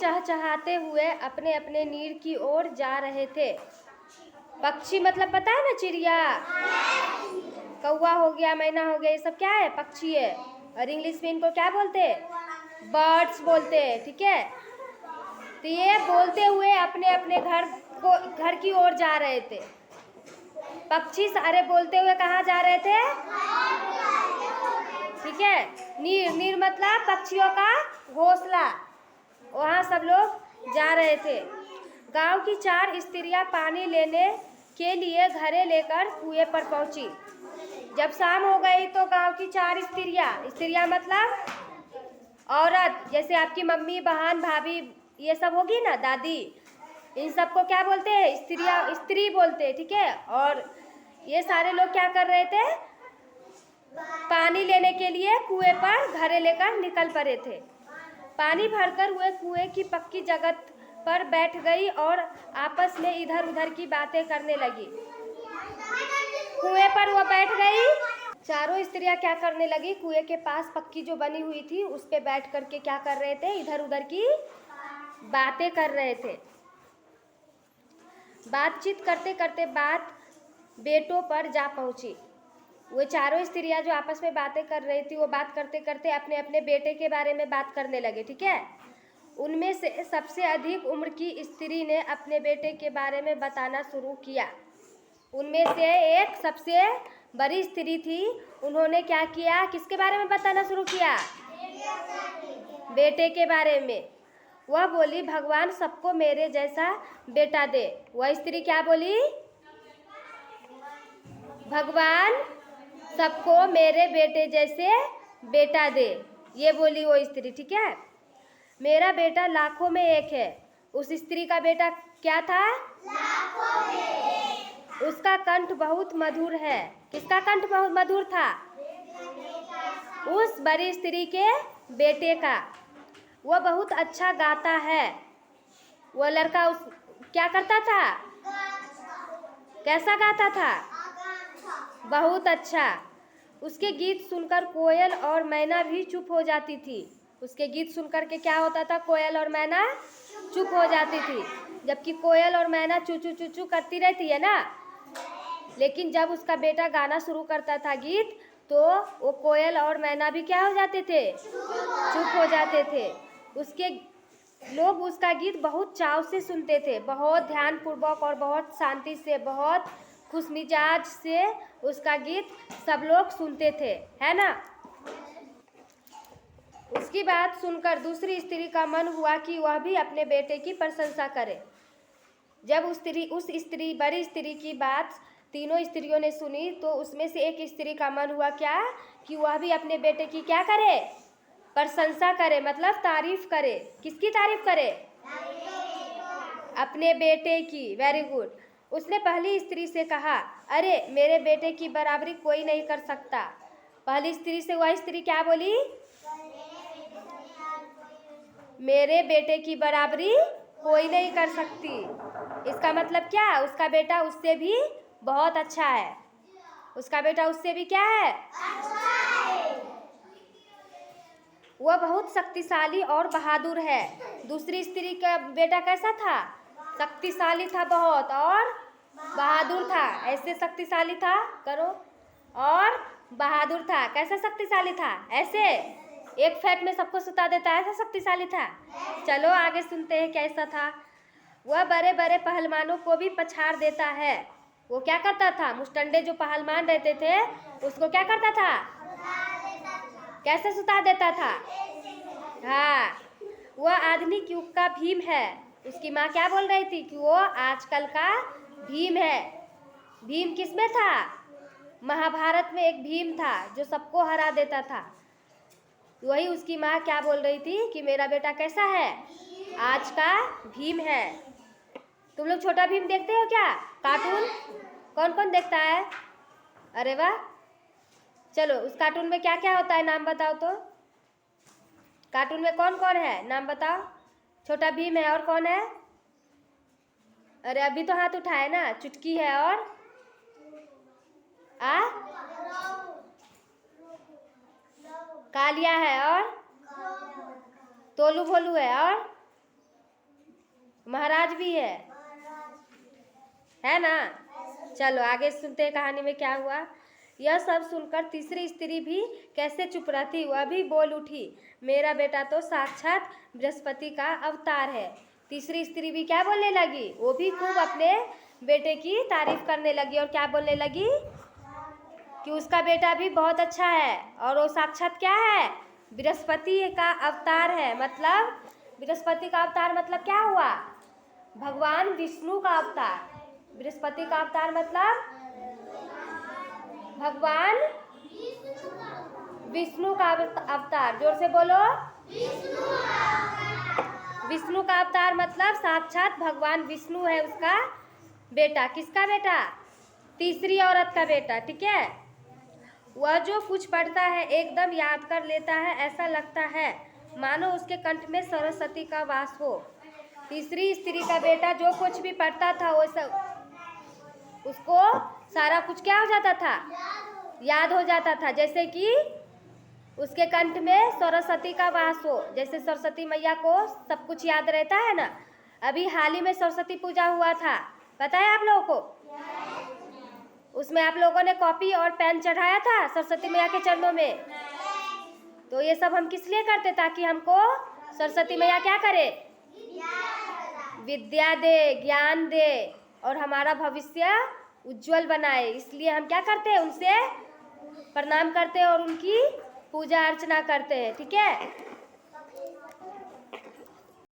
चहचहाते हुए अपने अपने नीड़ की ओर जा रहे थे। पक्षी मतलब पता है ना, चिड़िया, कौवा हो गया, मैना हो गया, ये सब क्या है? पक्षी है। और इंग्लिश में इनको क्या बोलते हैं? बर्ड्स बोलते हैं, ठीक है। तो ये बोलते हुए अपने अपने घर की ओर जा रहे थे। पक्षी सारे बोलते हुए कहाँ जा रहे थे? ठीक है। नीर मतलब पक्षियों का घोंसला, वहाँ सब लोग जा रहे थे। गांव की 4 स्त्रियां पानी लेने के लिए घड़े लेकर कुएं पर पहुंची। जब शाम हो गई तो गांव की 4 स्त्रियां मतलब औरत, जैसे आपकी मम्मी, बहन, भाभी, ये सब होगी ना, दादी, इन सबको क्या बोलते हैं? स्त्री बोलते हैं, ठीक है। और ये सारे लोग क्या कर रहे थे? पानी लेने के लिए कुएं पर घड़े लेकर निकल पड़े थे। पानी भरकर हुए कुएं की पक्की जगह पर बैठ गई और आपस में इधर उधर की बातें करने लगी। कुएं पर वो बैठ गई, चारों स्त्रियां क्या करने लगी? कुएं के पास पक्की जो बनी हुई थी उस पे बैठ करके क्या कर रहे थे? इधर उधर की बातें कर रहे थे। बातचीत करते करते बात बेटों पर जा पहुंची। वो चारों स्त्रियां जो आपस में बातें कर रही थी, वो बात करते करते अपने अपने बेटे के बारे में बात करने लगे, ठीक है। उनमें से सबसे अधिक उम्र की स्त्री ने अपने बेटे के बारे में बताना शुरू किया। उनमें से एक सबसे बड़ी स्त्री थी, उन्होंने क्या किया? किसके बारे में बताना शुरू किया? बेटे के बारे में। वह बोली, भगवान सबको मेरे जैसा बेटा दे। वह स्त्री क्या बोली? भगवान सबको मेरे बेटे जैसे बेटा दे, ये बोली वो स्त्री, ठीक है। मेरा बेटा लाखों में एक है। उस स्त्री का बेटा क्या था? लाखों में एक। उसका कंठ बहुत मधुर है। किसका कंठ बहुत मधुर था? उस बड़ी स्त्री के बेटे का। वह बहुत अच्छा गाता है। वह लड़का क्या करता था? कैसा गाता था? बहुत अच्छा। उसके गीत सुनकर कोयल और मैना भी चुप हो जाती थी। उसके गीत सुनकर के क्या होता था? कोयल और मैना चुप हो जाती थी। जबकि कोयल और मैना चू चू चू चू करती रहती है ना, लेकिन जब उसका बेटा गाना शुरू करता था गीत, तो वो कोयल और मैना भी क्या हो जाते थे? चुप हो जाते थे। उसके लोग उसका गीत बहुत चाव से सुनते थे, बहुत ध्यानपूर्वक और बहुत शांति से, बहुत खुश मिजाज से उसका गीत सब लोग सुनते थे, है ना। उसकी बात सुनकर दूसरी स्त्री का मन हुआ कि वह भी अपने बेटे की प्रशंसा करे। जब उस बड़ी स्त्री की बात तीनों स्त्रियों ने सुनी, तो उसमें से एक स्त्री का मन हुआ क्या? कि वह भी अपने बेटे की क्या करे? प्रशंसा करे, मतलब तारीफ करे। किसकी तारीफ करे? अपने बेटे की। Very good. उसने पहली स्त्री से कहा, अरे मेरे बेटे की बराबरी कोई नहीं कर सकता। पहली स्त्री से वह स्त्री क्या बोली? मेरे बेटे की बराबरी कोई नहीं कर सकती। इसका मतलब क्या? उसका बेटा उससे भी बहुत अच्छा है। उसका बेटा उससे भी क्या है? अच्छा है। वह बहुत शक्तिशाली और बहादुर है। दूसरी स्त्री का बेटा कैसा था? शक्तिशाली था बहुत और बहादुर था। ऐसे शक्तिशाली था, करो, और बहादुर था। कैसा शक्तिशाली था? ऐसे एक फैट में सबको सुता देता है, ऐसा शक्तिशाली था। चलो आगे सुनते हैं कैसा था। वह बड़े बड़े पहलवानों को भी पछाड़ देता है। वो क्या करता था? मुस्टंडे जो पहलवान रहते थे उसको क्या करता था? कैसे सुता देता था? हाँ, वह आधुनिक युग का भीम है। उसकी माँ क्या बोल रही थी? कि वो आजकल का भीम है। भीम किसमें था? महाभारत में एक भीम था जो सबको हरा देता था। वही उसकी माँ क्या बोल रही थी? कि मेरा बेटा कैसा है? आज का भीम है। तुम लोग छोटा भीम देखते हो क्या? कार्टून कौन कौन देखता है? अरे वाह। चलो, उस कार्टून में क्या क्या होता है, नाम बताओ तो। कार्टून में कौन कौन है, नाम बताओ। छोटा भीम है, और कौन है? अरे अभी तो हाथ उठाए ना। चुटकी है, और कालिया है, और तोलू भोलू है, और भी है ना। चलो आगे सुनते हैं कहानी में क्या हुआ। यह सब सुनकर तीसरी स्त्री भी कैसे चुप रहती, वह भी बोल उठी, मेरा बेटा तो साक्षात बृहस्पति का अवतार है। तीसरी स्त्री भी क्या बोलने लगी, वो भी खूब अपने बेटे की तारीफ करने लगी और क्या बोलने लगी कि उसका बेटा भी बहुत अच्छा है और वो साक्षात क्या है, बृहस्पति का अवतार है। मतलब बृहस्पति का अवतार मतलब क्या हुआ, भगवान विष्णु का अवतार। बृहस्पति का अवतार मतलब भगवान विष्णु का अवतार। जोर से बोलो, विष्णु का अवतार मतलब साक्षात भगवान विष्णु है उसका बेटा। किसका बेटा, तीसरी औरत का बेटा, ठीक है। वह जो कुछ पढ़ता है एकदम याद कर लेता है, ऐसा लगता है मानो उसके कंठ में सरस्वती का वास हो। तीसरी स्त्री का बेटा जो कुछ भी पढ़ता था वो सब उसको सारा कुछ क्या हो जाता था, याद हो जाता था। जैसे कि उसके कंठ में सरस्वती का वास हो, जैसे सरस्वती मैया को सब कुछ याद रहता है ना। अभी हाल ही में सरस्वती पूजा हुआ था, पता है आप लोगों को। उसमें आप लोगों ने कॉपी और पेन चढ़ाया था सरस्वती मैया के चरणों में। तो ये सब हम किस लिए करते, ताकि हमको सरस्वती मैया क्या करे, विद्या दे, ज्ञान दे और हमारा भविष्य उज्जवल बनाए। इसलिए हम क्या करते हैं, उनसे प्रणाम करते हैं और उनकी पूजा अर्चना करते हैं, ठीक है।